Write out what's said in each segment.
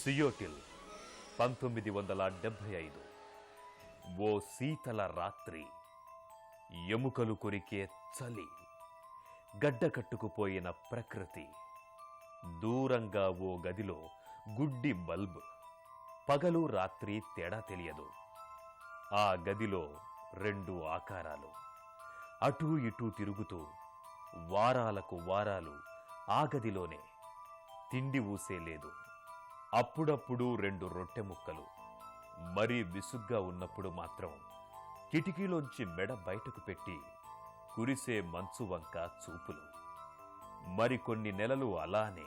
సియోటిల్ 1975. ఓ శీతల రాత్రి, ఎముకలు కొరికే చలి, గడ్డకట్టుకుపోయిన ప్రకృతి. దూరంగా ఓ గదిలో గుడ్డి బల్బ్. పగలు రాత్రి తేడా తెలియదు. ఆ గదిలో రెండు ఆకారాలు అటూ ఇటూ తిరుగుతూ వారాలకు వారాలు ఆ గదిలోనే. తిండి ఊసేలేదు. అప్పుడప్పుడు రెండు రొట్టె ముక్కలు. మరీ విసుగ్గా ఉన్నప్పుడు మాత్రం కిటికీలోంచి మెడ బయటకు పెట్టి కురిసే మంచు వంక చూపులు. మరికొన్ని నెలలు అలానే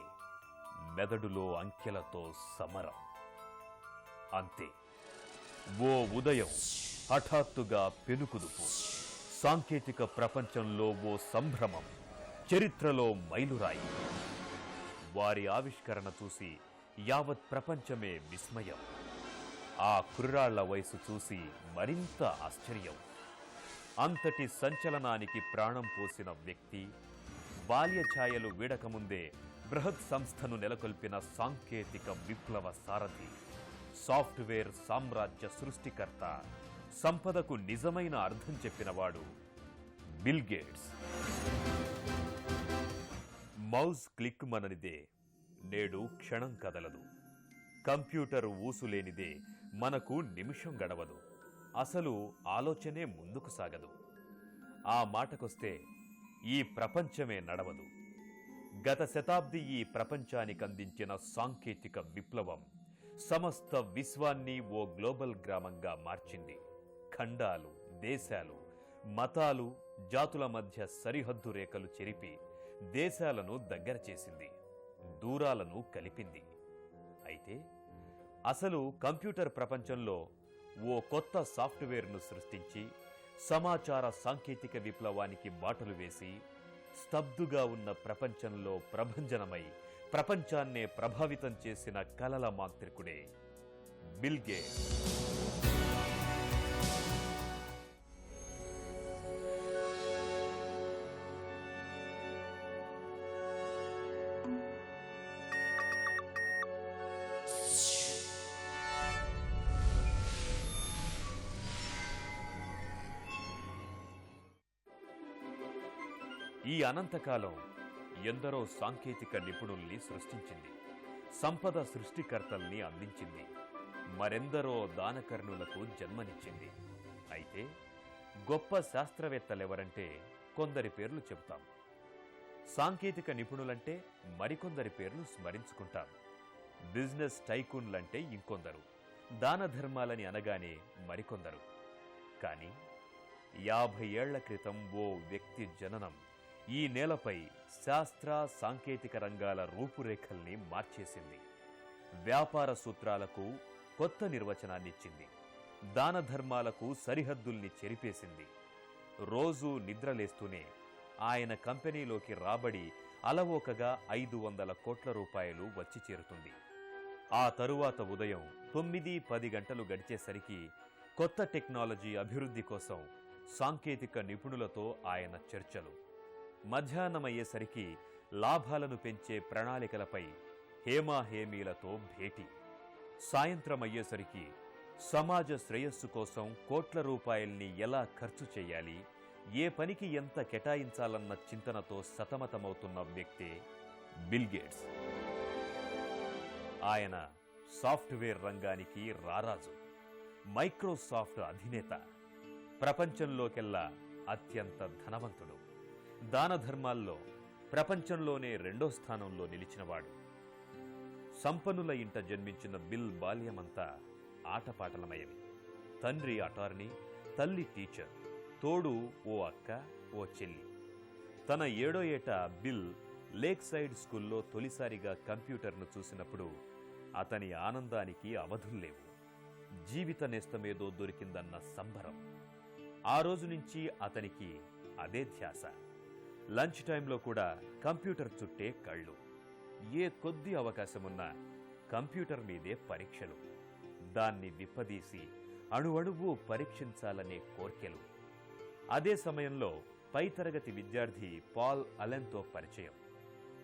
మెదడులో అంకెలతో సమరం. అంతే, ఓ ఉదయం హఠాత్తుగా పెనుకుదుపు. సాంకేతిక ప్రపంచంలో ఓ సంభ్రమం, చరిత్రలో మైలురాయి. వారి ఆవిష్కరణ చూసి యావత్ ప్రపంచమే విస్మయం. ఆ కుర్రాళ్ల వయసు చూసి మరింత ఆశ్చర్యం. అంతటి సంచలనానికి ప్రాణం పోసిన వ్యక్తి, బాల్య ఛాయలు వీడకముందే బృహత్ సంస్థను నెలకొల్పిన సాంకేతిక విప్లవ సారథి, సాఫ్ట్వేర్ సామ్రాజ్య సృష్టికర్త, సంపదకు నిజమైన అర్థం చెప్పినవాడు బిల్ గేట్స్. మౌస్ క్లిక్ మననిదే నేడు క్షణం కదలదు. కంప్యూటర్ ఊసులేనిదే మనకు నిమిషం గడవదు. అసలు ఆలోచనే ముందుకు సాగదు. ఆ మాటకొస్తే ఈ ప్రపంచమే నడవదు. గత శతాబ్ది ఈ ప్రపంచానికి అందించిన సాంకేతిక విప్లవం సమస్త విశ్వాన్ని ఓ గ్లోబల్ గ్రామంగా మార్చింది. ఖండాలు, దేశాలు, మతాలు, జాతుల మధ్య సరిహద్దు రేఖలు చెరిపి దేశాలను దగ్గర చేసింది, దూరాలను కలిపింది. అయితే అసలు కంప్యూటర్ ప్రపంచంలో ఓ కొత్త సాఫ్ట్వేర్ను సృష్టించి సమాచార సాంకేతిక విప్లవానికి బాటలు వేసి స్తబ్దుగా ఉన్న ప్రపంచంలో ప్రభంజనమై ప్రపంచాన్నే ప్రభావితం చేసిన కలల మాంత్రికుడే బిల్ గేట్స్. ఈ అనంతకాలం ఎందరో సాంకేతిక నిపుణుల్ని సృష్టించింది, సంపద సృష్టికర్తల్ని అందించింది, మరెందరో దానకర్ణులకు జన్మనిచ్చింది. అయితే గొప్ప శాస్త్రవేత్తలెవరంటే కొందరి పేర్లు చెబుతాం, సాంకేతిక నిపుణులంటే మరికొందరి పేర్లు స్మరించుకుంటాం, బిజినెస్ టైకూన్లంటే ఇంకొందరు, దాన ధర్మాలని అనగానే మరికొందరు. కానీ 50 ఏళ్ల క్రితం ఓ వ్యక్తి జననం ఈ నేలపై శాస్త్ర సాంకేతిక రంగాల రూపురేఖల్ని మార్చేసింది. వ్యాపార సూత్రాలకు కొత్త నిర్వచనాన్నిచ్చింది. దాన ధర్మాలకు సరిహద్దుల్ని చెరిపేసింది. రోజూ నిద్రలేస్తూనే ఆయన కంపెనీలోకి రాబడి అలవోకగా 500 కోట్ల రూపాయలు వచ్చి చేరుతుంది. ఆ తరువాత ఉదయం 9-10 గంటలు గడిచేసరికి కొత్త టెక్నాలజీ అభివృద్ధి కోసం సాంకేతిక నిపుణులతో ఆయన చర్చలు. మధ్యాహ్నమయ్యేసరికి లాభాలను పెంచే ప్రణాళికలపై హేమాహేమీలతో భేటీ. సాయంత్రం అయ్యేసరికి సమాజ శ్రేయస్సు కోసం కోట్ల రూపాయల్ని ఎలా ఖర్చు చేయాలి, ఏ పనికి ఎంత కేటాయించాలన్న చింతనతో సతమతమవుతున్న వ్యక్తే బిల్ గేట్స్. ఆయన సాఫ్ట్వేర్ రంగానికి రారాజు, మైక్రోసాఫ్ట్ అధినేత, ప్రపంచంలోకెల్లా అత్యంత ధనవంతుడు, దాన ధర్మాల్లో ప్రపంచంలోనే 2వ స్థానంలో నిలిచినవాడు. సంపన్నుల ఇంట జన్మించిన బిల్ బాల్యమంతా ఆటపాటలమయవి. తండ్రి అటార్నీ, తల్లి టీచర్, తోడు ఓ అక్క, ఓ చెల్లి. తన 7వ ఏట బిల్ లేక్ సైడ్ స్కూల్లో తొలిసారిగా కంప్యూటర్ను చూసినప్పుడు అతని ఆనందానికి అవధుల్లేవు. జీవిత నేస్తమేదో దొరికిందన్న సంబరం. ఆ రోజు నుంచి అతనికి అదే ధ్యాస. లంచ్ టైంలో కూడా కంప్యూటర్ చుట్టే కళ్ళు. ఏ కొద్ది అవకాశమున్నా కంప్యూటర్ మీదే పరీక్షలు. దాన్ని విప్పదీసి అణువణువు పరీక్షించాలనే కోర్కెలు. అదే సమయంలో పై తరగతి విద్యార్థి పాల్ అలెన్తో పరిచయం.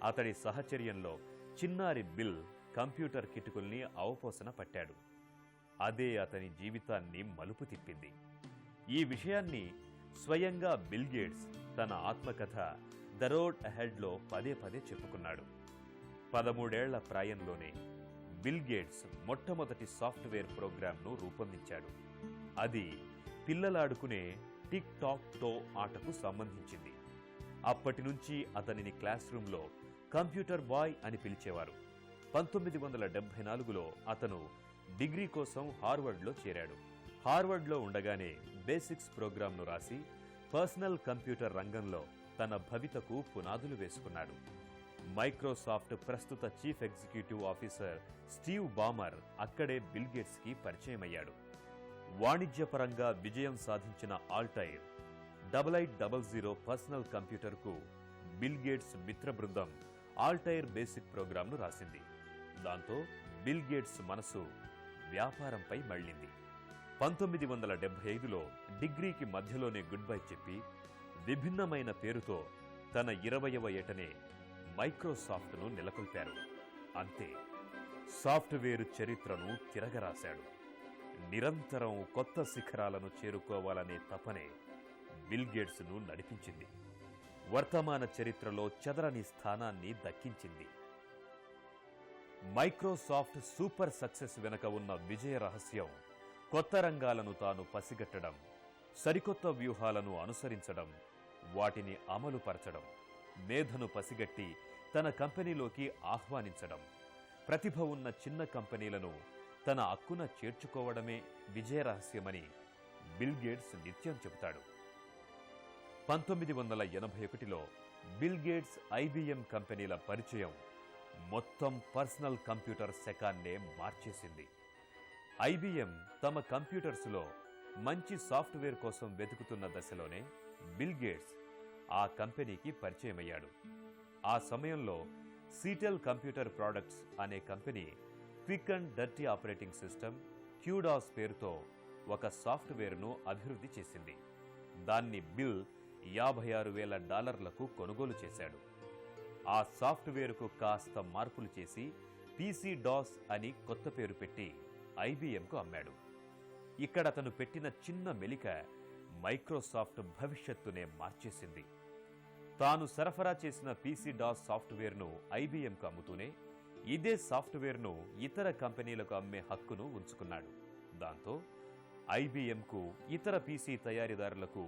అతడి సహచర్యంలో చిన్నారి బిల్ కంప్యూటర్ కిటుకుల్ని అవపోసన పట్టాడు. అదే అతని జీవితాన్ని మలుపు తిప్పింది. ఈ విషయాన్ని స్వయంగా బిల్ గేట్స్ తన ఆత్మకథ ద రోడ్ అహెడ్లో పదే పదే చెప్పుకున్నాడు. 13 ఏళ్ల ప్రాయంలోనే బిల్ గేట్స్ మొట్టమొదటి సాఫ్ట్వేర్ ప్రోగ్రాంను రూపొందించాడు. అది పిల్లలాడుకునే టిక్ టాక్ టో ఆటకు సంబంధించింది. అప్పటి నుంచి అతనిని క్లాస్ రూంలో కంప్యూటర్ బాయ్ అని పిలిచేవారు. 1974లో అతను డిగ్రీ కోసం హార్వర్డ్లో చేరాడు. హార్వర్డ్లో ఉండగానే బేసిక్స్ ప్రోగ్రాంను రాసి పర్సనల్ కంప్యూటర్ రంగంలో తన భవితకు పునాదులు వేసుకున్నాడు. మైక్రోసాఫ్ట్ ప్రస్తుత chief executive officer Steve Balmer అక్కడే బిల్ గేట్స్కి పరిచయమయ్యాడు. వాణిజ్యపరంగా విజయం సాధించిన ఆల్టైర్ 8800 పర్సనల్ కంప్యూటర్కు బిల్ గేట్స్ మిత్ర బృందం ఆల్టైర్ బేసిక్ ప్రోగ్రాంను రాసింది. దాంతో బిల్ గేట్స్ మనసు వ్యాపారంపై మళ్లింది. 1975లో డిగ్రీకి మధ్యలోనే గుడ్ బై చెప్పి విభిన్నమైన పేరుతో తన 20వ ఏటనే మైక్రోసాఫ్ట్ను నెలకొల్పారు. అంతే, సాఫ్ట్వేర్ చరిత్రను తిరగరాశాడు. నిరంతరం కొత్త శిఖరాలను చేరుకోవాలనే తపనే బిల్ గేట్స్ను నడిపించింది. వర్తమాన చరిత్రలో చెదరని స్థానాన్ని దక్కించింది. మైక్రోసాఫ్ట్ సూపర్ సక్సెస్ వెనుక ఉన్న విజయ రహస్యం కొత్త రంగాలను తాను పసిగట్టడం, సరికొత్త వ్యూహాలను అనుసరించడం, వాటిని అమలుపరచడం, మేధను పసిగట్టి తన కంపెనీలోకి ఆహ్వానించడం, ప్రతిభ ఉన్న చిన్న కంపెనీలను తన అక్కున చేర్చుకోవడమే విజయ రహస్యమని బిల్ గేట్స్ నిత్యం చెబుతాడు. 1981లో బిల్ గేట్స్ ఐబిఎం కంపెనీల పరిచయం మొత్తం పర్సనల్ కంప్యూటర్ శకాన్నే మార్చేసింది. ఐబిఎం తమ కంప్యూటర్స్లో మంచి సాఫ్ట్వేర్ కోసం వెతుకుతున్న దశలోనే బిల్ గేట్స్ ఆ కంపెనీకి పరిచయమయ్యాడు. ఆ సమయంలో సీటెల్ కంప్యూటర్ ప్రొడక్ట్స్ అనే company quick and dirty operating system QDOS పేరుతో ఒక సాఫ్ట్వేర్ను అభివృద్ధి చేసింది. దాన్ని బిల్ $56,000 కొనుగోలు చేశాడు. ఆ సాఫ్ట్వేర్కు కాస్త మార్పులు చేసి పీసీ డాస్ అని కొత్త పేరు పెట్టి ఐబిఎంకు అమ్మాడు. ఇక్కడ అతను పెట్టిన చిన్న మెలిక మైక్రోసాఫ్ట్ భవిష్యత్తునే మార్చేసింది. తాను సరఫరా చేసిన పీసీ డాస్ సాఫ్ట్వేర్ను ఐబిఎంకు అమ్ముతూనే ఇదే సాఫ్ట్వేర్ను ఇతర కంపెనీలకు అమ్మే హక్కును ఉంచుకున్నాడు. దాంతో ఐబిఎంకు ఇతర పీసీ తయారీదారులకు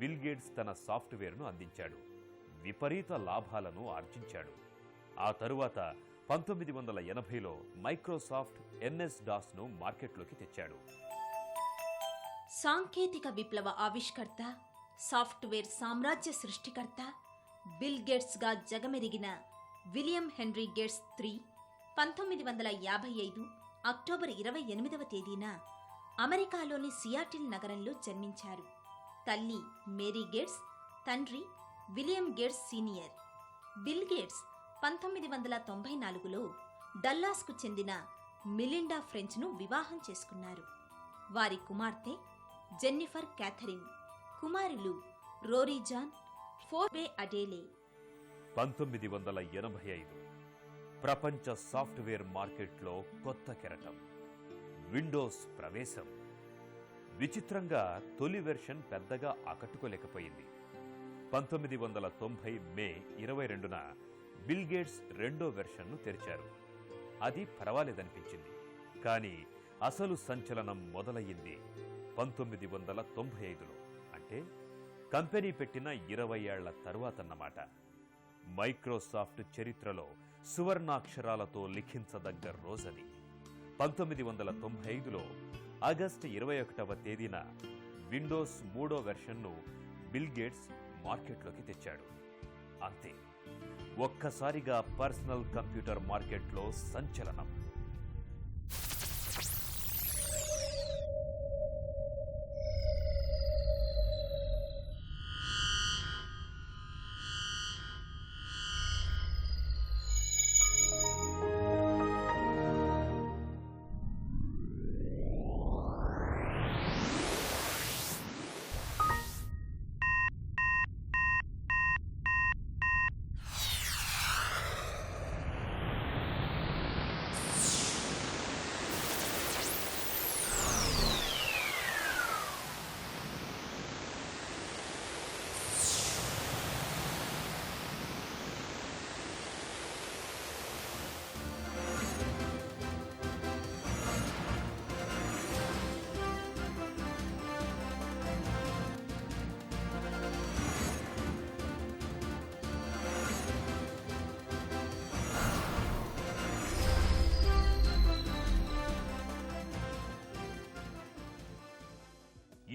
బిల్ గేట్స్ తన సాఫ్ట్వేర్ను అందించాడు. విపరీత లాభాలను ఆర్జించాడు. ఆ తరువాత 1980లో మైక్రోసాఫ్ట్ ఎన్ఎస్ డాస్ను మార్కెట్లోకి తెచ్చాడు. సాంకేతిక విప్లవ ఆవిష్కర్త, సాఫ్ట్వేర్ సామ్రాజ్య సృష్టికర్త, బిల్ గేట్స్గా జగమెరిగిన William Henry Gates III 1955 October 28వ తేదీన అమెరికాలోని సియాటిల్ నగరంలో జన్మించారు. తల్లి మేరీ గేట్స్, తండ్రి William Gates senior. Bill Gates 1994లో డల్లాస్కు చెందిన మిలిండా ఫ్రెంచ్ను వివాహం చేసుకున్నారు. వారి కుమార్తె జెన్నిఫర్ క్యాథరిన్, కుమారులు రోరీ జాన్, ఫోర్బే అడేలే. 1985 ప్రపంచ సాఫ్ట్వేర్ మార్కెట్లో కొత్త కెరటం, విండోస్ ప్రవేశం. విచిత్రంగా తొలి వెర్షన్ పెద్దగా ఆకట్టుకోలేకపోయింది. 1990 మే 22న బిల్ గేట్స్ రెండో వెర్షన్ను తెరిచారు. అది పర్వాలేదనిపించింది. కానీ అసలు సంచలనం మొదలయ్యింది 1995లో. అంటే కంపెనీ పెట్టిన 20 ఏళ్ల తరువాతన్నమాట. మైక్రోసాఫ్ట్ చరిత్రలో సువర్ణాక్షరాలతో లిఖించదగ్గ రోజది. 1995లో ఆగస్టు 21వ తేదీన విండోస్ 3వ వెర్షన్ను బిల్ గేట్స్ మార్కెట్లోకి తెచ్చాడు. అంతే, ఒక్కసారిగా పర్సనల్ కంప్యూటర్ మార్కెట్లో సంచలనం.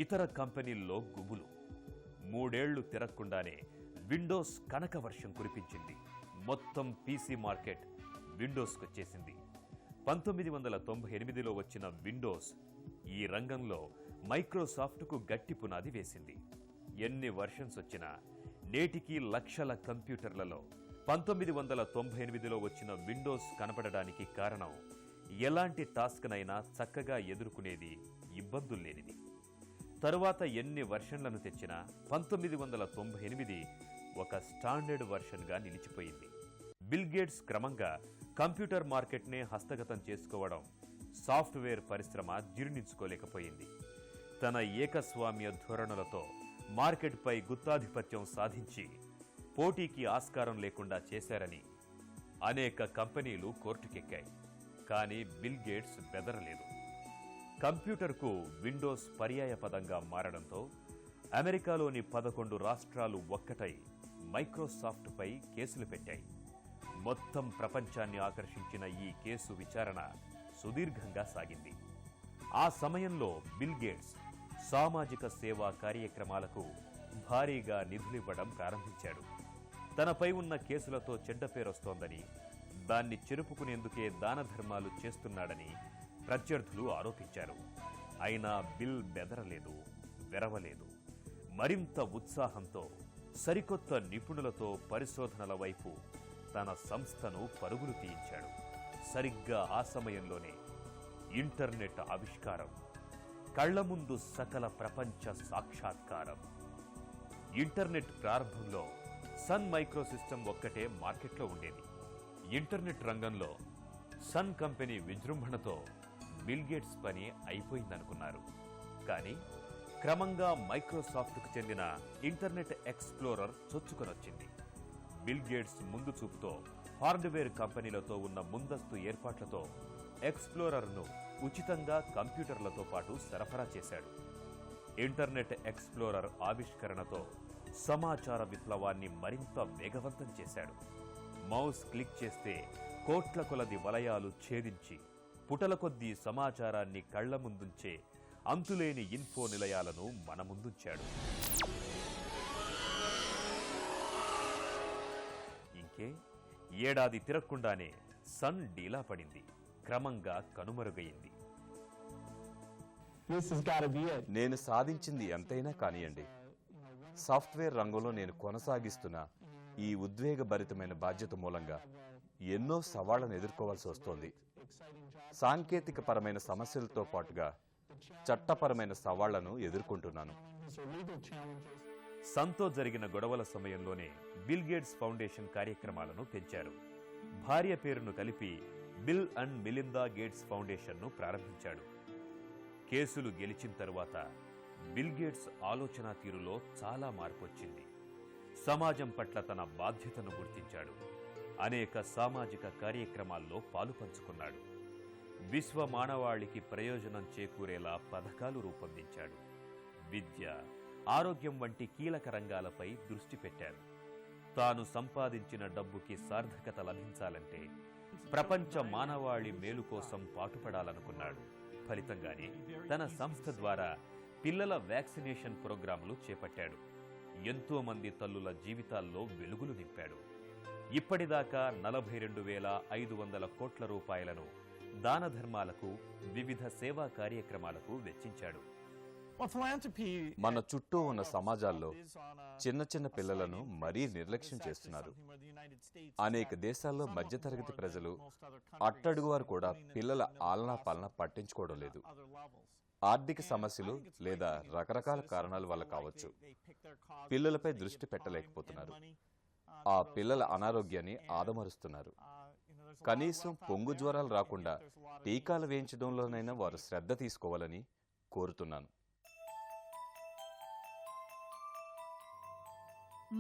ఇతర కంపెనీల్లో గుబులు. 3 ఏళ్లు తిరగకుండానే విండోస్ కనక వర్షం కురిపించింది. మొత్తం పీసీ మార్కెట్ విండోస్కొచ్చేసింది. 1998లో వచ్చిన విండోస్ ఈ రంగంలో మైక్రోసాఫ్ట్కు గట్టి పునాది వేసింది. ఎన్ని వర్షన్స్ వచ్చినా నేటికి లక్షల కంప్యూటర్లలో 1998లో వచ్చిన విండోస్ కనపడడానికి కారణం ఎలాంటి టాస్క్నైనా చక్కగా ఎదుర్కొనేది, ఇబ్బందులు లేనిది. తరువాత ఎన్ని వర్షన్లను తెచ్చినా 1998 ఒక స్టాండర్డ్ వర్షన్గా నిలిచిపోయింది. బిల్ గేట్స్ క్రమంగా కంప్యూటర్ మార్కెట్నే హస్తగతం చేసుకోవడం సాఫ్ట్వేర్ పరిశ్రమ జీర్ణించుకోలేకపోయింది. తన ఏకస్వామ్య ధోరణులతో మార్కెట్పై గుత్తాధిపత్యం సాధించి పోటీకి ఆస్కారం లేకుండా చేశారని అనేక కంపెనీలు కోర్టుకెక్కాయి. కానీ బిల్ గేట్స్ బెదరలేదు. కంప్యూటర్కు విండోస్ పర్యాయపదంగా మారడంతో అమెరికాలోని 11 రాష్ట్రాలు ఒక్కటై మైక్రోసాఫ్ట్పై కేసులు పెట్టాయి. మొత్తం ప్రపంచాన్ని ఆకర్షించిన ఈ కేసు విచారణ సుదీర్ఘంగా సాగింది. ఆ సమయంలో బిల్ గేట్స్ సామాజిక సేవా కార్యక్రమాలకు భారీగా నిధులివ్వడం ప్రారంభించాడు. తనపై ఉన్న కేసులతో చెడ్డ పేరొస్తోందని, దాన్ని చెరుపుకునేందుకే దాన ధర్మాలు చేస్తున్నాడని ప్రత్యర్థులు ఆరోపించారు. అయినా బిల్ బెదరలేదు, వెరవలేదు. మరింత ఉత్సాహంతో సరికొత్త నిపుణులతో పరిశోధనల వైపు తన సంస్థను పరుగులు తీయించాడు. సరిగ్గా ఆ సమయంలోనే ఇంటర్నెట్ ఆవిష్కారం, కళ్ల ముందు సకల ప్రపంచ సాక్షాత్కారం. ఇంటర్నెట్ ప్రారంభంలో సన్ మైక్రోసిస్టమ్ ఒక్కటే మార్కెట్లో ఉండేది. ఇంటర్నెట్ రంగంలో సన్ కంపెనీ విజృంభణతో బిల్ గేట్స్ పని అయిపోయిందనుకున్నారు. కానీ క్రమంగా మైక్రోసాఫ్ట్కు చెందిన ఇంటర్నెట్ ఎక్స్ప్లోరర్ చొచ్చుకొనొచ్చింది. బిల్ గేట్స్ ముందు చూపుతో హార్డ్వేర్ కంపెనీలతో ఉన్న ముందస్తు ఏర్పాట్లతో ఎక్స్ప్లోరర్ను ఉచితంగా కంప్యూటర్లతో పాటు సరఫరా చేశాడు. ఇంటర్నెట్ ఎక్స్ప్లోరర్ ఆవిష్కరణతో సమాచార విప్లవాన్ని మరింత వేగవంతం చేశాడు. మౌస్ క్లిక్ చేస్తే కోట్ల కొలది వలయాలు ఛేదించి పుటల కొద్దీ సమాచారాన్ని కళ్ల ముందుంచే అంతులేని ఇన్ఫో నిలయాలను మన ముందుంచాడు. ఇంకే ఏడాది తిరగకుండానే సన్ డీలా పడింది, క్రమంగా కనుమరుగయింది. నేను సాధించింది ఎంతైనా కానియండి, సాఫ్ట్వేర్ రంగంలో నేను కొనసాగిస్తున్న ఈ ఉద్వేగభరితమైన బాధ్యత మూలంగా ఎన్నో సవాళ్లను ఎదుర్కోవాల్సి వస్తోంది. సాంకేతిక పరమైన సమస్యలతో పాటుగా చట్టపరమైన సవాళ్లను ఎదుర్కొంటున్నాను. సన్తో జరిగిన గొడవల సమయంలోనే బిల్ గేట్స్ ఫౌండేషన్ కార్యక్రమాలను పెంచారు. భార్య పేరును కలిపి బిల్ అండ్ మిలిందా గేట్స్ ఫౌండేషన్ను ప్రారంభించాడు. కేసులు గెలిచిన తరువాత బిల్ గేట్స్ ఆలోచన తీరులో చాలా మార్పు వచ్చింది. సమాజం పట్ల తన బాధ్యతను గుర్తించాడు. అనేక సామాజిక కార్యక్రమాల్లో పాలు పంచుకున్నాడు. విశ్వ మానవాళికి ప్రయోజనం చేకూరేలా పథకాలు రూపొందించాడు. విద్య, ఆరోగ్యం వంటి కీలక రంగాలపై దృష్టి పెట్టారు. తాను సంపాదించిన డబ్బుకి సార్థకత లభించాలంటే ప్రపంచ మానవాళి మేలు కోసం పాటుపడాలనుకున్నాడు. ఫలితంగానే తన సంస్థ ద్వారా పిల్లల వ్యాక్సినేషన్ ప్రోగ్రాంలు చేపట్టాడు. ఎంతో మంది తల్లుల జీవితాల్లో వెలుగులు నింపాడు. ఇప్పటిదాకా 42,500 కోట్ల రూపాయలను దాన ధర్మాలకు, వివిధ సేవా కార్యక్రమాలకు వెచ్చించాడు. మన చుట్టూ ఉన్న సమాజాల్లో చిన్న చిన్న పిల్లలను మరీ నిర్లక్ష్యం చేస్తున్నారు. అనేక దేశాల్లో మధ్యతరగతి ప్రజలు, అట్టడుగువారు కూడా పిల్లల ఆలనా పాలన పట్టించుకోవడం లేదు. ఆర్థిక సమస్యలు లేదా రకరకాల కారణాల వల్ల కావచ్చు, పిల్లలపై దృష్టి పెట్టలేకపోతున్నారు. ఆ పిల్లల అనారోగ్యాన్ని ఆదమరుస్తున్నారు. కనీసం పొంగు జ్వరాలు రాకుండా టీకాలు వేయించడంలోనైనా వారు శ్రద్ధ తీసుకోవాలని కోరుతున్నాను.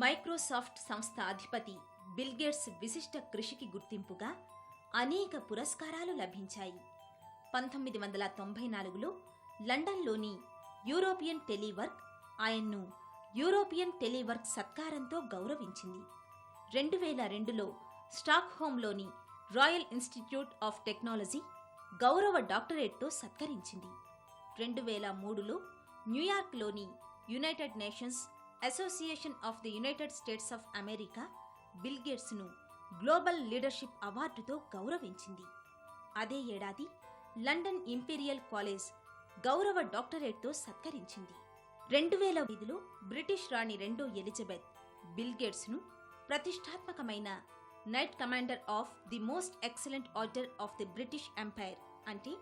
మైక్రోసాఫ్ట్ సంస్థ అధిపతి బిల్ గేట్స్ విశిష్ట కృషికి గుర్తింపుగా అనేక పురస్కారాలు లభించాయి. 1994లో లండన్లోని యూరోపియన్ టెలివర్క్ ఆయన్ను యూరోపియన్ టెలివర్క్ సత్కారంతో గౌరవించింది. 2002లో స్టాక్హోమ్లోని రాయల్ ఇన్స్టిట్యూట్ ఆఫ్ టెక్నాలజీ గౌరవ డాక్టరేట్తో సత్కరించింది. 2003లో న్యూయార్క్లోని United Nations Association of the United States of America Bill గేట్స్ను గ్లోబల్ లీడర్షిప్ అవార్డుతో గౌరవించింది. అదే ఏడాది లండన్ ఇంపీరియల్ కాలేజ్ గౌరవ డాక్టరేట్తో సత్కరించింది. 2005లో బ్రిటిష్ రాణి రెండో ఎలిజబెత్ బిల్ గేట్స్ను ప్రతిష్టాత్మకమైన night commander of the most excellent order of the British empire అంటే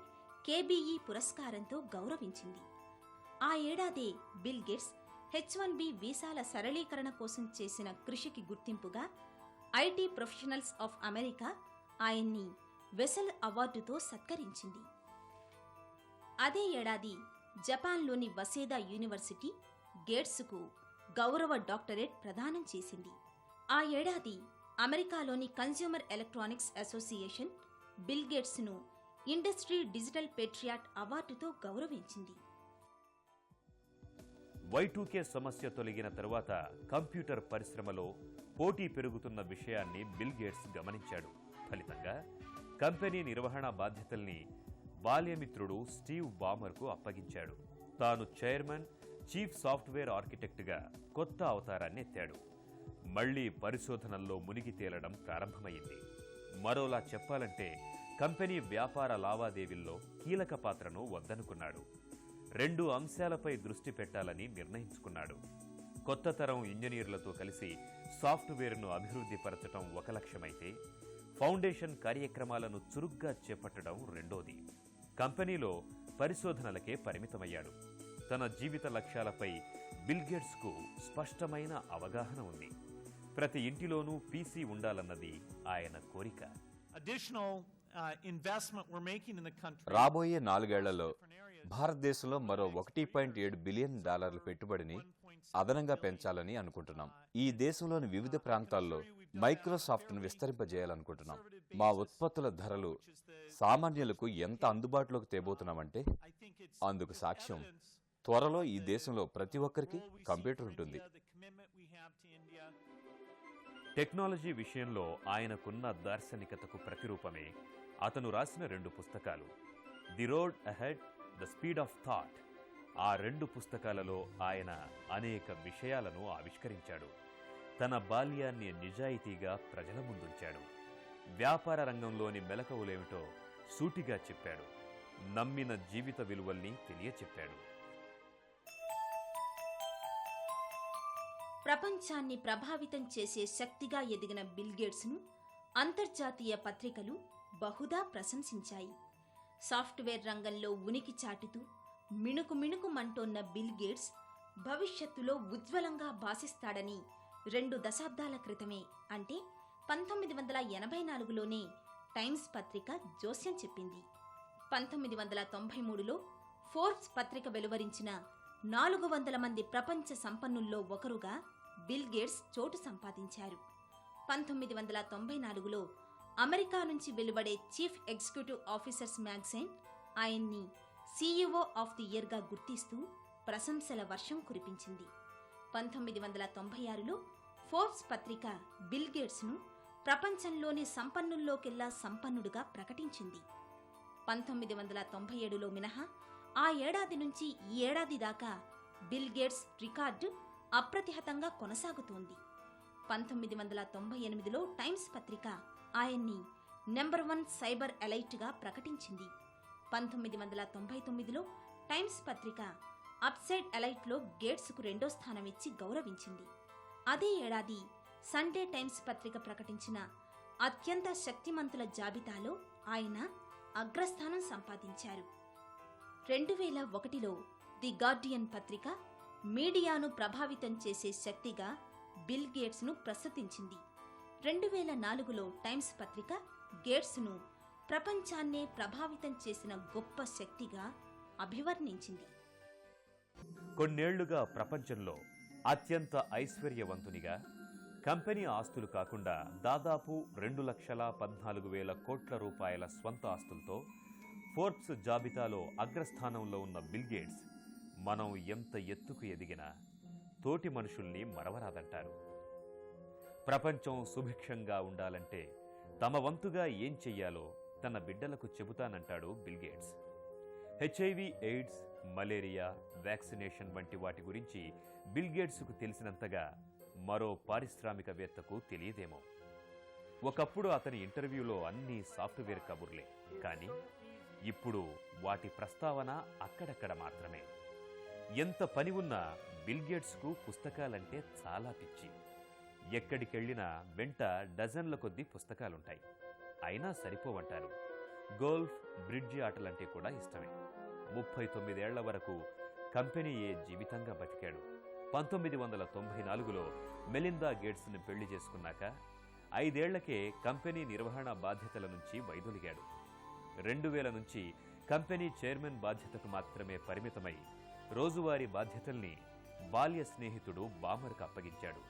కేబీఈ పురస్కారంతో గౌరవించింది. ఆ ఏడాదే బిల్ గేట్స్ H1B వీసాల సరళీకరణ కోసం చేసిన కృషికి గుర్తింపుగా ఐటీ ప్రొఫెషనల్స్ ఆఫ్ అమెరికా ఆయన్ని వెసెల్ అవార్డుతో సత్కరించింది. అదే ఏడాది జపాన్లోని వసేదా యూనివర్సిటీ గేట్స్కు గౌరవ డాక్టరేట్ ప్రదానం చేసింది. ఆ ఏడాది అమెరికాలోని కన్స్యూమర్ ఎలక్ట్రానిక్స్ అసోసియేషన్ బిల్ గేట్స్ను ఇండస్ట్రీ డిజిటల్ పేట్రియాట్ అవార్డుతో గౌరవించింది. Y2K సమస్య తొలగిన తరువాత కంప్యూటర్ పరిశ్రమలో పోటీ పెరుగుతున్న విషయాన్ని బిల్ గేట్స్ గమనించాడు. ఫలితంగా కంపెనీ నిర్వహణ బాధ్యతల్ని బాల్యమిత్రుడు స్టీవ్ బామర్కు అప్పగించాడు. తాను చైర్మన్, చీఫ్ సాఫ్ట్వేర్ ఆర్కిటెక్ట్గా కొత్త అవతారాన్ని ఎత్తాడు. మళ్లీ పరిశోధనల్లో మునిగి తేలడం ప్రారంభమైంది. మరోలా చెప్పాలంటే కంపెనీ వ్యాపార లావాదేవీల్లో కీలక పాత్రను వద్దనుకున్నాడు. 2 అంశాలపై దృష్టి పెట్టాలని నిర్ణయించుకున్నాడు. కొత్త తరం ఇంజనీర్లతో కలిసి సాఫ్ట్వేర్ను అభివృద్ధిపరచడం ఒక లక్ష్యమైతే, ఫౌండేషన్ కార్యక్రమాలను చురుగ్గా చేపట్టడం రెండోది. కంపెనీలో పరిశోధనలకే పరిమితమయ్యాడు. తన జీవిత లక్ష్యాలపై బిల్ గేట్స్కు స్పష్టమైన అవగాహన ఉంది. ప్రతి ఇంటిలోనూ పీసీ ఉండాలన్నది ఆయన కోరిక. రాబోయే 4 ఏళ్లలో భారతదేశంలో మరో $1.7 బిలియన్ పెట్టుబడిని అదనంగా పెంచాలని అనుకుంటున్నాం. ఈ దేశంలోని వివిధ ప్రాంతాల్లో మైక్రోసాఫ్ట్ను విస్తరింపజేయాలనుకుంటున్నాం. మా ఉత్పత్తుల ధరలు సామాన్యులకు ఎంత అందుబాటులోకి తేబోతున్నామంటే అందుకు సాక్ష్యం త్వరలో ఈ దేశంలో ప్రతి ఒక్కరికి కంప్యూటర్ ఉంటుంది. టెక్నాలజీ విషయంలో ఆయనకున్న దార్శనికతకు ప్రతిరూపమే అతను రాసిన 2 పుస్తకాలు, the road ahead, the speed of thought. ఆ 2 పుస్తకాలలో ఆయన అనేక విషయాలను ఆవిష్కరించాడు. తన బాల్యాన్ని నిజాయితీగా ప్రజల ముందుంచాడు. వ్యాపార రంగంలోని మెలకువలేమిటో సూటిగా చెప్పాడు. నమ్మిన జీవిత విలువల్ని తెలియచెప్పాడు. ప్రపంచాన్ని ప్రభావితం చేసే శక్తిగా ఎదిగిన బిల్ గేట్స్ను అంతర్జాతీయ పత్రికలు బహుదా ప్రశంసించాయి. సాఫ్ట్వేర్ రంగంలో ఉనికి చాటుతూ మిణుకుమిణుకుమంటోన్న బిల్ గేట్స్ భవిష్యత్తులో ఉజ్వలంగా భాసిస్తాడని 2 దశాబ్దాల క్రితమే అంటే 1984లోనే టైమ్స్ పత్రిక జోస్యం చెప్పింది. 1993లో ఫోర్బ్స్ పత్రిక వెలువరించిన 400 మంది ప్రపంచ సంపన్నుల్లో ఒకరుగా బిల్ గేట్స్ చోటు సంపాదించారు. 1994లో అమెరికా నుంచి వెలువడే చీఫ్ ఎగ్జిక్యూటివ్ ఆఫీసర్స్ మ్యాగజైన్ ఆయన్ని CEO ఆఫ్ ది ఇయర్గా గుర్తిస్తూ ప్రశంసల వర్షం కురిపించింది. 1996లో ఫోర్బ్స్ పత్రిక బిల్ గేట్స్ను ప్రపంచంలోని సంపన్నుల్లోకెల్లా సంపన్నుడుగా ప్రకటించింది. 1997లో మినహా ఆ ఏడాది నుంచి ఈ ఏడాది దాకా బిల్ గేట్స్ రికార్డు అప్రతిహతంగా కొనసాగుతోంది. 1998లో టైమ్స్ పత్రిక ఆయన్ని నెంబర్ 1 సైబర్ ఎలైట్గా ప్రకటించింది. 1999లో టైమ్స్ పత్రిక అప్సైడ్ ఎలైట్లో గేట్స్కు 2వ స్థానం ఇచ్చి గౌరవించింది. అదే ఏడాది సండే టైమ్స్ పత్రిక ప్రకటించిన అత్యంత శక్తిమంతుల జాబితాలో ఆయన అగ్రస్థానం సంపాదించారు. 2001లో ది గార్డియన్ పత్రిక మీడియాను ప్రభావితం చేసే శక్తిగా బిల్ గేట్స్ను ప్రస్తుతించింది. 2004లో టైమ్స్ పత్రిక గేట్స్ను ప్రపంచాన్నే ప్రభావితం చేసిన గొప్ప శక్తిగా అభివర్ణించింది. కొన్నేళ్లుగా ప్రపంచంలో అత్యంత ఐశ్వర్యవంతునిగా, కంపెనీ ఆస్తులు కాకుండా దాదాపు 2,14,000 కోట్ల రూపాయల స్వంత ఆస్తులతో ఫోర్బ్స్ జాబితాలో అగ్రస్థానంలో ఉన్న బిల్ గేట్స్ మనం ఎంత ఎత్తుకు ఎదిగినా తోటి మనుషుల్ని మరవరాదంటారు. ప్రపంచం సుభిక్షంగా ఉండాలంటే తమ వంతుగా ఏం చెయ్యాలో తన బిడ్డలకు చెబుతానంటాడు Bill Gates. HIV, AIDS, malaria, vaccination వంటి వాటి గురించి బిల్ గేట్స్కు తెలిసినంతగా మరో పారిశ్రామికవేత్తకు తెలియదేమో. ఒకప్పుడు అతని ఇంటర్వ్యూలో అన్నీ సాఫ్ట్వేర్ కబుర్లే, కానీ ఇప్పుడు వాటి ప్రస్తావన అక్కడక్కడ మాత్రమే. ఎంత పని ఉన్నా బిల్ గేట్స్కు పుస్తకాలంటే చాలా పిచ్చి. ఎక్కడికెళ్ళినా వెంట డజన్ల కొద్దీ పుస్తకాలుంటాయి. అయినా సరిపోవంటారు. గోల్ఫ్, బ్రిడ్జి ఆటలంటే కూడా ఇష్టమే. 39 ఏళ్ల వరకు కంపెనీయే జీవితంగా బతికాడు. 1994లో మెలిందా గేట్స్ని పెళ్లి చేసుకున్నాక 5 ఏళ్లకే కంపెనీ నిర్వహణ బాధ్యతల నుంచి వైదొలిగాడు. 2000 నుంచి కంపెనీ చైర్మన్ బాధ్యతకు మాత్రమే పరిమితమై రోజువారీ బాధ్యతల్ని బాల్య స్నేహితుడు బామర్కు అప్పగించాడు.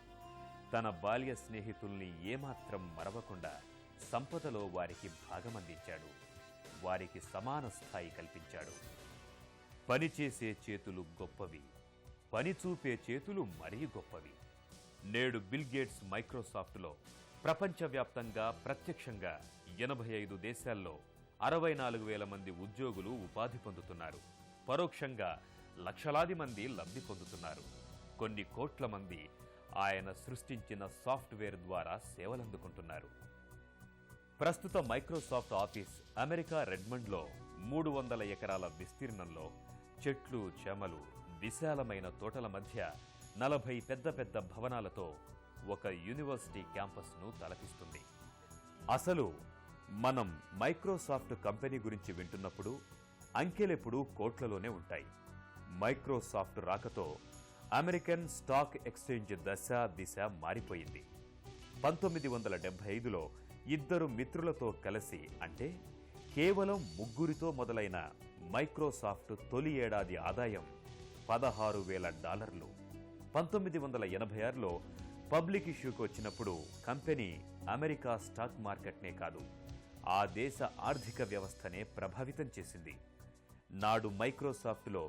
తన బాల్య స్నేహితుల్ని ఏమాత్రం మరవకుండా సంపదలో వారికి భాగమందించాడు. వారికి సమాన స్థాయి కల్పించాడు. పనిచేసే చేతులు గొప్పవి, పని చూపే చేతులు మరీ గొప్పవి. నేడు బిల్ గేట్స్ మైక్రోసాఫ్ట్లో ప్రపంచవ్యాప్తంగా ప్రత్యక్షంగా 85 దేశాల్లో 64,000 మంది ఉద్యోగులు ఉపాధి పొందుతున్నారు. పరోక్షంగా లక్షలాది మంది లబ్ధి పొందుతున్నారు. కొన్ని కోట్ల మంది ఆయన సృష్టించిన సాఫ్ట్వేర్ ద్వారా సేవలందుకుంటున్నారు. ప్రస్తుత మైక్రోసాఫ్ట్ ఆఫీస్ అమెరికా రెడ్మండ్లో 300 ఎకరాల విస్తీర్ణంలో చెట్లు, చేమలు, విశాలమైన తోటల మధ్య 40 పెద్ద పెద్ద భవనాలతో ఒక యూనివర్సిటీ క్యాంపస్ను తలపిస్తుంది. అసలు మనం మైక్రోసాఫ్ట్ కంపెనీ గురించి వింటున్నప్పుడు అంకెలెప్పుడూ కోట్లలోనే ఉంటాయి. మైక్రోసాఫ్ట్ రాకతో అమెరికన్ స్టాక్ ఎక్స్చేంజ్ దశ దిశ మారిపోయింది. 1975లో 2 మిత్రులతో కలిసి, అంటే కేవలం 3 మొదలైన మైక్రోసాఫ్ట్ తొలి ఏడాది ఆదాయం $16,000. 1986లో పబ్లిక్ ఇష్యూకి వచ్చినప్పుడు కంపెనీ అమెరికా స్టాక్ మార్కెట్నే కాదు, ఆ దేశ ఆర్థిక వ్యవస్థనే ప్రభావితం చేసింది. నాడు మైక్రోసాఫ్ట్లో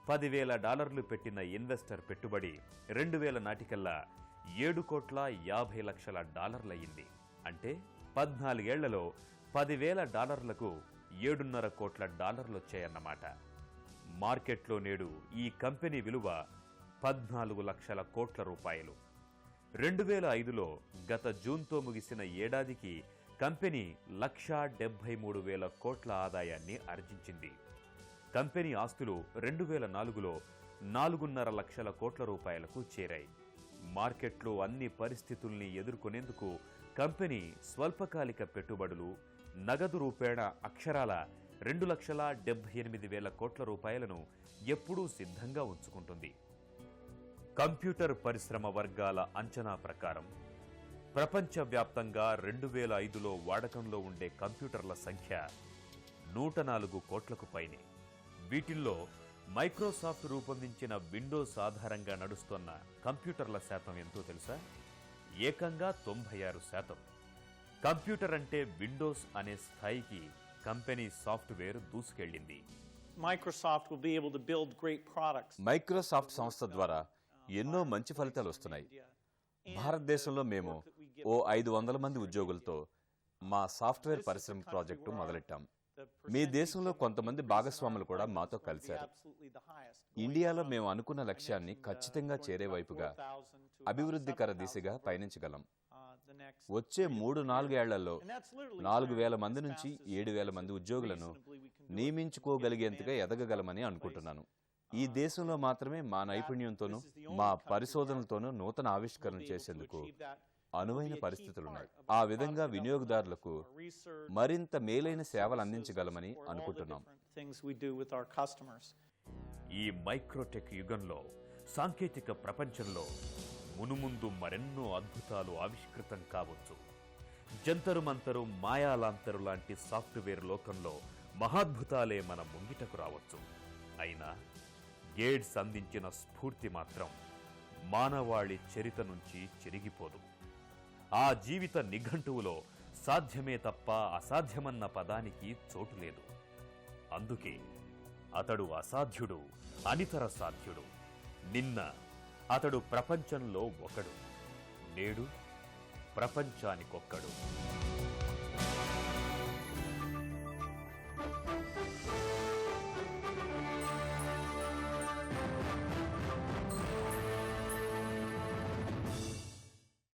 $10,000 పెట్టిన ఇన్వెస్టర్ పెట్టుబడి 2000 నాటికల్లా $7,50,00,000 అయింది. అంటే 14 ఏళ్లలో $10,000కు $7.5 కోట్ల వచ్చాయన్నమాట. మార్కెట్లో నేడు ఈ కంపెనీ విలువ 14 లక్షల కోట్ల రూపాయలు. 2005లో గత జూన్తో ముగిసిన ఏడాదికి కంపెనీ 1,73,000 కోట్ల ఆదాయాన్ని ఆర్జించింది. కంపెనీ ఆస్తులు 2004లో 4.5 లక్షల కోట్ల రూపాయలకు చేరాయి. మార్కెట్లో అన్ని పరిస్థితుల్ని ఎదుర్కొనేందుకు కంపెనీ స్వల్పకాలిక పెట్టుబడులు, నగదు రూపేణ అక్షరాల 2,78,000 కోట్ల రూపాయలను ఎప్పుడూ సిద్ధంగా ఉంచుకుంటుంది. కంప్యూటర్ పరిశ్రమ వర్గాల అంచనా ప్రకారం ప్రపంచవ్యాప్తంగా 2005లో వాడకంలో ఉండే కంప్యూటర్ల సంఖ్య 104 కోట్లకు పైనే. వీటిల్లో మైక్రోసాఫ్ట్ రూపొందించిన విండోస్ ఆధారంగా నడుస్తున్న కంప్యూటర్ల శాతం ఎంతో తెలుసా? ఏకంగా 96%. కంప్యూటర్ అంటే విండోస్ అనే స్థాయికి కంపెనీ సాఫ్ట్వేర్ దూసుకెళ్లింది. మైక్రోసాఫ్ట్ సంస్థ ద్వారా ఎన్నో మంచి ఫలితాలు వస్తున్నాయి. భారతదేశంలో మేము ఓ 500 మంది ఉద్యోగులతో మా సాఫ్ట్వేర్ పరిశ్రమ ప్రాజెక్టు మొదలెట్టాం. మీ దేశంలో కొంతమంది భాగస్వాములు కూడా మాతో కలిశారు. ఇండియాలో మేము అనుకున్న లక్ష్యాన్ని ఖచ్చితంగా చేరే వైపుగా అభివృద్ధికర దిశగా పయనించగలం. వచ్చే 3-4 ఏళ్లలో 4,000 మంది నుంచి 7,000 మంది ఉద్యోగులను నియమించుకోగలిగేంతగా ఎదగగలమని అనుకుంటున్నాను. ఈ దేశంలో మాత్రమే మా నైపుణ్యంతోనూ మా పరిశోధనలతోనూ నూతన ఆవిష్కరణ చేసేందుకు అనువైన పరిస్థితులున్నాయి. ఆ విధంగా వినియోగదారులకు మరింత మేలైన సేవలు అందించగలమని అనుకుంటున్నాం. ఈ మైక్రోటెక్ యుగంలో, సాంకేతిక ప్రపంచంలో మునుముందు మరెన్నో అద్భుతాలు ఆవిష్కృతం కావచ్చు. జంతరు మంతరు, మాయాలాంతరు లాంటి సాఫ్ట్వేర్ లోకంలో మహాద్భుతాలే మన ముంగిటకు రావచ్చు. అయినా గేట్స్ అందించిన స్ఫూర్తి మాత్రం మానవాళి చరిత నుంచి చెరిగిపోదు. ఆ జీవిత నిఘంటువులో సాధ్యమే తప్ప అసాధ్యమన్న పదానికి చోటు లేదు. అందుకే అతడు అసాధ్యుడు, అనితర సాధ్యుడు. నిన్న అతడు ప్రపంచంలో ఒకడు, నేడు ప్రపంచానికొక్కడు.